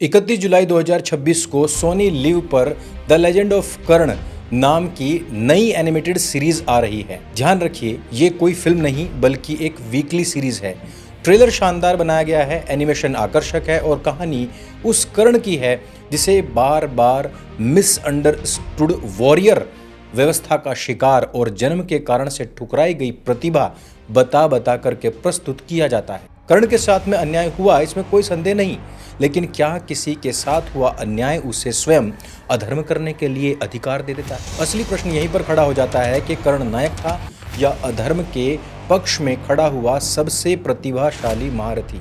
31 जुलाई 2026 को सोनी लिव पर the legend of कर्ण नाम की नई एनिमेटेड सीरीज आ रही है। ध्यान रखिए, ये कोई फिल्म नहीं बल्कि एक वीकली सीरीज है। ट्रेलर शानदार बनाया गया है, एनिमेशन आकर्षक है और कहानी उस कर्ण की है जिसे बार बार मिसअंडरस्टूड वॉरियर, व्यवस्था का शिकार और जन्म के कारण से ठुकराई गई प्रतिभा बता बता करके प्रस्तुत किया जाता है। कर्ण के साथ में अन्याय हुआ, इसमें कोई संदेह नहीं, लेकिन क्या किसी के साथ हुआ अन्याय उसे स्वयं अधर्म करने के लिए अधिकार दे देता है? असली प्रश्न यहीं पर खड़ा हो जाता है कि कर्ण नायक था या अधर्म के पक्ष में खड़ा हुआ सबसे प्रतिभाशाली महारथी।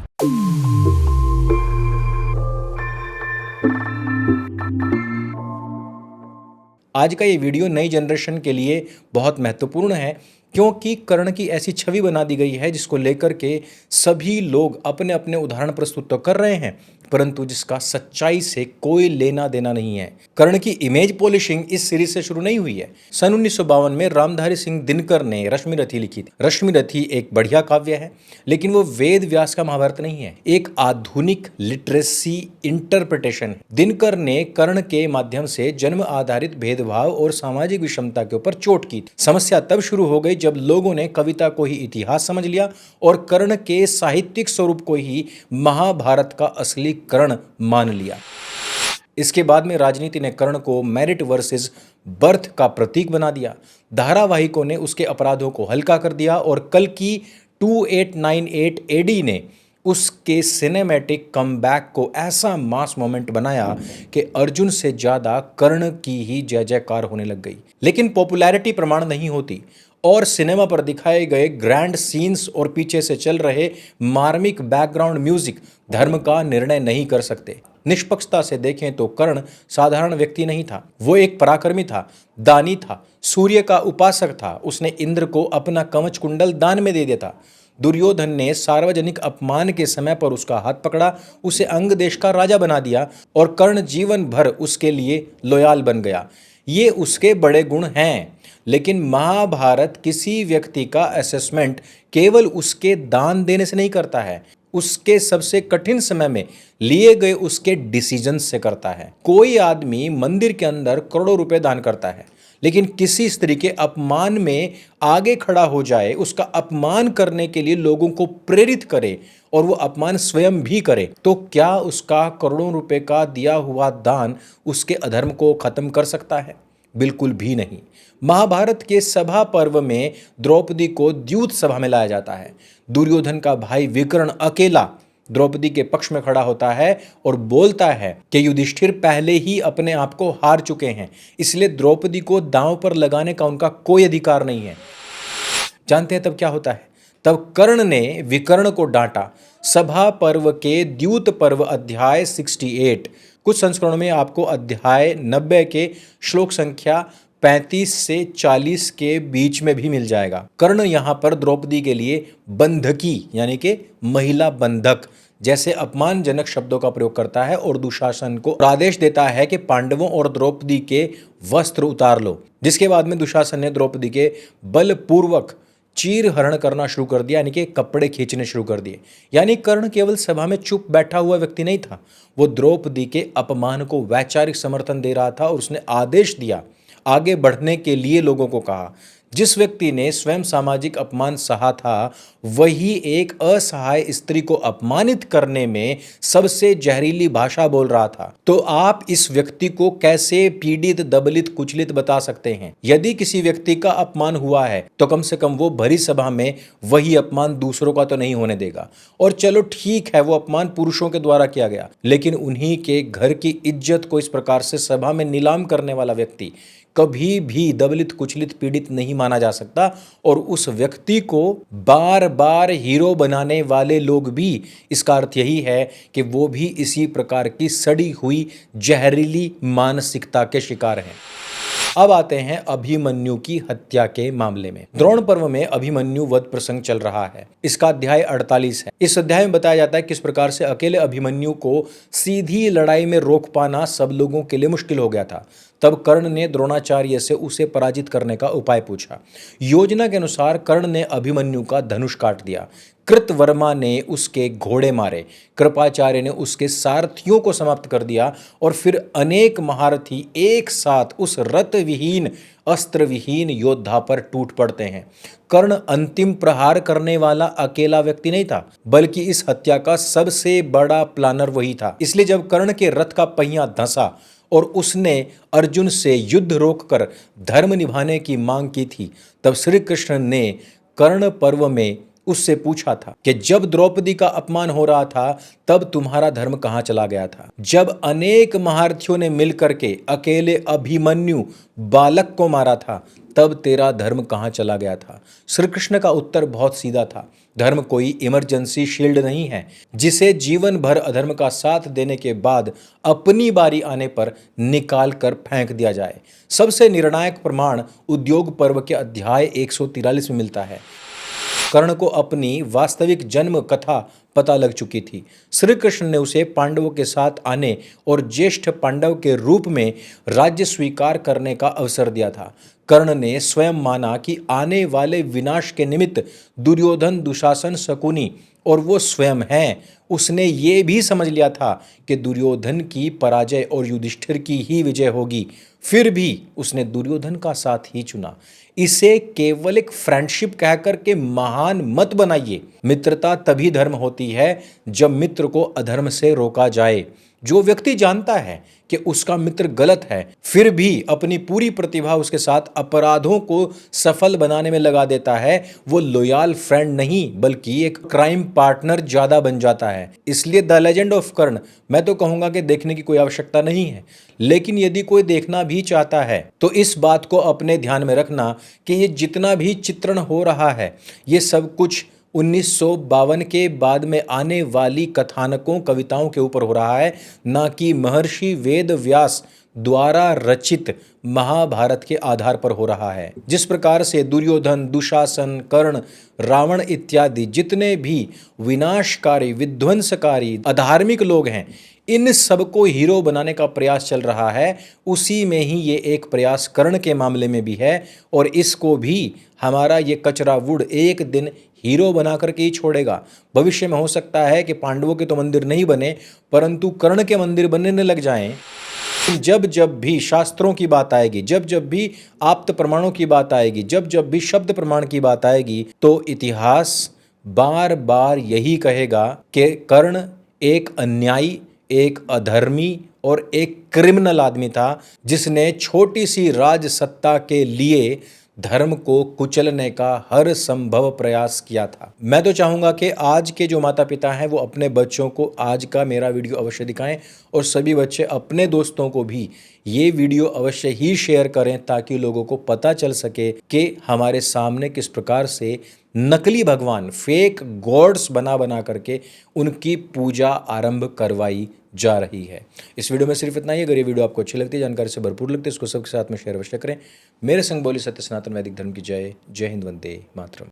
आज का ये वीडियो नई जनरेशन के लिए बहुत महत्वपूर्ण है, क्योंकि कर्ण की ऐसी छवि बना दी गई है जिसको लेकर के सभी लोग अपने अपने उदाहरण प्रस्तुत तो कर रहे हैं, परंतु जिसका सच्चाई से कोई लेना देना नहीं है। कर्ण की इमेज पॉलिशिंग इस सीरीज से शुरू नहीं हुई है। सन 1952 में रामधारी सिंह दिनकर ने रश्मिरथी लिखी थी। रश्मिरथी एक बढ़िया काव्य है, लेकिन वो वेद व्यास का महाभारत नहीं है, एक आधुनिक लिटरेसी इंटरप्रिटेशन है। दिनकर ने कर्ण के माध्यम से जन्म आधारित भेदभाव और सामाजिक विषमता के ऊपर चोट की। समस्या तब शुरू हो गई जब लोगों ने कविता को ही इतिहास समझ लिया और कर्ण के साहित्यिक स्वरूप को ही महाभारत का असली कर्ण मान लिया। इसके बाद में राजनीति ने कर्ण को मेरिट वर्सेस बर्थ का प्रतीक बना दिया। धारावाहिकों ने उसके अपराधों को हल्का कर दिया और कल की 2898 एडी ने उसके सिनेमैटिक कमबैक को ऐसा मास मोमेंट बनाया कि अर्जुन से ज्यादा कर्ण की ही जय जयकार होने लग गई। लेकिन पॉपुलैरिटी प्रमाण नहीं होती और सिनेमा पर दिखाए गए ग्रैंड सीन्स और पीछे से चल रहे मार्मिक बैकग्राउंड म्यूजिक धर्म का निर्णय नहीं कर सकते। निष्पक्षता से देखें तो कर्ण साधारण व्यक्ति नहीं था, वो एक पराक्रमी था, दानी था, सूर्य का उपासक था। उसने इंद्र को अपना कवच कुंडल दान में दे दिया था। दुर्योधन ने सार्वजनिक अपमान के समय पर उसका हाथ पकड़ा, उसे अंग देश का राजा बना दिया और कर्ण जीवन भर उसके लिए लॉयल बन गया। ये उसके बड़े गुण हैं, लेकिन महाभारत किसी व्यक्ति का असेसमेंट केवल उसके दान देने से नहीं करता है, उसके सबसे कठिन समय में लिए गए उसके डिसीजन से करता है। कोई आदमी मंदिर के अंदर करोड़ों रुपए दान करता है, लेकिन किसी स्त्री के अपमान में आगे खड़ा हो जाए, उसका अपमान करने के लिए लोगों को प्रेरित करे और वो अपमान स्वयं भी करे, तो क्या उसका करोड़ों रुपए का दिया हुआ दान उसके अधर्म को खत्म कर सकता है? बिल्कुल भी नहीं। महाभारत के सभा पर्व में द्रौपदी को द्यूत सभा में लाया जाता है। दुर्योधन का भाई विकर्ण अकेला द्रौपदी के पक्ष में खड़ा होता है और बोलता है कि युधिष्ठिर पहले ही अपने आप को हार चुके हैं, इसलिए द्रौपदी को दांव पर लगाने का उनका कोई अधिकार नहीं है। जानते हैं तब क्या होता है? तब कर्ण ने विकर्ण को डांटा। सभा पर्व के द्यूत पर्व अध्याय 68, कुछ संस्करणों में आपको अध्याय 90 के श्लोक संख्या 35 से 40 के बीच में भी मिल जाएगा। कर्ण यहाँ पर द्रौपदी के लिए बंधकी यानी कि महिला बंधक जैसे अपमानजनक शब्दों का प्रयोग करता है और दुशासन को आदेश देता है कि पांडवों और द्रौपदी के वस्त्र उतार लो, जिसके बाद में दुशासन ने द्रौपदी के बलपूर्वक चीर हरण करना शुरू कर दिया, यानी कि कपड़े खींचने शुरू कर दिए। यानी कर्ण केवल सभा में चुप बैठा हुआ व्यक्ति नहीं था, वो द्रौपदी के अपमान को वैचारिक समर्थन दे रहा था और उसने आदेश दिया, आगे बढ़ने के लिए लोगों को कहा। जिस व्यक्ति ने स्वयं सामाजिक अपमान सहा था, वही एक असहाय स्त्री को अपमानित करने में सबसे जहरीली भाषा बोल रहा था। तो आप इस व्यक्ति को कैसे पीड़ित, दबलित, कुचलित बता सकते हैं? यदि किसी व्यक्ति का अपमान हुआ है तो कम से कम वो भरी सभा में वही अपमान दूसरों का तो नहीं होने देगा। और चलो ठीक है, वो अपमान पुरुषों के द्वारा किया गया, लेकिन उन्हीं के घर की इज्जत को इस प्रकार से सभा में नीलाम करने वाला व्यक्ति कभी भी दबलित, कुचलित, पीड़ित नहीं माना जा सकता। और उस व्यक्ति को बार बार हीरो बनाने वाले लोग भी, इसका अर्थ यही है कि वो भी इसी प्रकार की सड़ी हुई जहरीली मानसिकता के शिकार हैं। अब आते हैं अभिमन्यु की हत्या के मामले में। द्रोण पर्व में अभिमन्यु वध प्रसंग चल रहा है। इसका अध्याय 48 है। इस अध्याय में बताया जाता है किस प्रकार से अकेले अभिमन्यु को सीधी लड़ाई में रोक पाना सब लोगों के लिए मुश्किल हो गया था। तब कर्ण ने द्रोणाचार्य से उसे पराजित करने का उपाय पूछा। योजना के अनुसार कर्ण ने अभिमन्यु का धनुष काट दिया, कृतवर्मा ने उसके घोड़े मारे, कृपाचार्य ने उसके सारथियों को समाप्त कर दिया और फिर अनेक महारथी एक साथ उस रथ विहीन अस्त्र विहीन योद्धा पर टूट पड़ते हैं। कर्ण अंतिम प्रहार करने वाला अकेला व्यक्ति नहीं था, बल्कि इस हत्या का सबसे बड़ा प्लानर वही था। इसलिए जब कर्ण के रथ का पहिया धंसा और उसने अर्जुन से युद्ध रोककर धर्म निभाने की मांग की थी, तब श्री कृष्ण ने कर्ण पर्व में उससे पूछा था कि जब द्रौपदी का अपमान हो रहा था तब तुम्हारा धर्म कहां चला गया था? जब अनेक महारथियों ने मिलकर के अकेले अभिमन्यु बालक को मारा था तब तेरा धर्म कहां चला गया था? श्री कृष्ण का उत्तर बहुत सीधा था, धर्म कोई इमरजेंसी शील्ड नहीं है जिसे जीवन भर अधर्म का साथ देने के बाद अपनी बारी आने पर निकाल कर फेंक दिया जाए। सबसे निर्णायक प्रमाण उद्योग पर्व के अध्याय 143 में मिलता है। कर्ण को अपनी वास्तविक जन्म कथा पता लग चुकी थी। श्री कृष्ण ने उसे पांडवों के साथ आने और ज्येष्ठ पांडव के रूप में राज्य स्वीकार करने का अवसर दिया था। कर्ण ने स्वयं माना कि आने वाले विनाश के निमित्त दुर्योधन, दुशासन, शकुनी और वो स्वयं हैं। उसने ये भी समझ लिया था कि दुर्योधन की पराजय और युधिष्ठिर की ही विजय होगी, फिर भी उसने दुर्योधन का साथ ही चुना। इसे केवल एक फ्रेंडशिप कहकर के महान मत बनाइए। मित्रता तभी धर्म होती है जब मित्र को अधर्म से रोका जाए। जो व्यक्ति जानता है कि उसका मित्र गलत है फिर भी अपनी पूरी प्रतिभा उसके साथ अपराधों को सफल बनाने में लगा देता है, वो लॉयल फ्रेंड नहीं बल्कि एक क्राइम पार्टनर ज्यादा बन जाता है। इसलिए द लेजेंड ऑफ कर्ण मैं तो कहूंगा कि देखने की कोई आवश्यकता नहीं है, लेकिन यदि कोई देखना भी चाहता है तो इस बात को अपने ध्यान में रखना कि ये जितना भी चित्रण हो रहा है ये सब कुछ 1952 के बाद में आने वाली कथानकों कविताओं के ऊपर हो रहा है, ना कि महर्षि वेद व्यास द्वारा रचित महाभारत के आधार पर हो रहा है। जिस प्रकार से दुर्योधन, दुशासन, कर्ण, रावण इत्यादि जितने भी विनाशकारी, विध्वंसकारी, अधार्मिक लोग हैं, इन सबको हीरो बनाने का प्रयास चल रहा है, उसी में ही ये एक प्रयास कर्ण के मामले में भी है और इसको भी हमारा ये कचरा वुड एक दिन हीरो बना करके ही छोड़ेगा। भविष्य में हो सकता है कि पांडवों के तो मंदिर नहीं बने परंतु कर्ण के मंदिर बनने लग जाएं। जब जब भी शास्त्रों की बात आएगी, जब जब भी आप्त प्रमाणों की बात आएगी, जब जब भी शब्द प्रमाण की बात आएगी, तो इतिहास बार बार यही कहेगा कि कर्ण एक अन्यायी, एक अधर्मी और एक क्रिमिनल आदमी था जिसने छोटी सी राज सत्ता के लिए धर्म को कुचलने का हर संभव प्रयास किया था। मैं तो चाहूंगा कि आज के जो माता पिता हैं वो अपने बच्चों को आज का मेरा वीडियो अवश्य दिखाएं और सभी बच्चे अपने दोस्तों को भी ये वीडियो अवश्य ही शेयर करें ताकि लोगों को पता चल सके कि हमारे सामने किस प्रकार से नकली भगवान, फेक गॉड्स बना करके उनकी पूजा आरंभ करवाई जा रही है। इस वीडियो में सिर्फ इतना ही। अगर ये वीडियो आपको अच्छी लगती है, जानकारी से भरपूर लगती है, इसको सबके साथ में शेयर अवश्य करें। मेरे संग बोली सत्य सनातन वैदिक धर्म की जय। जय हिंद, वंदे मातरम।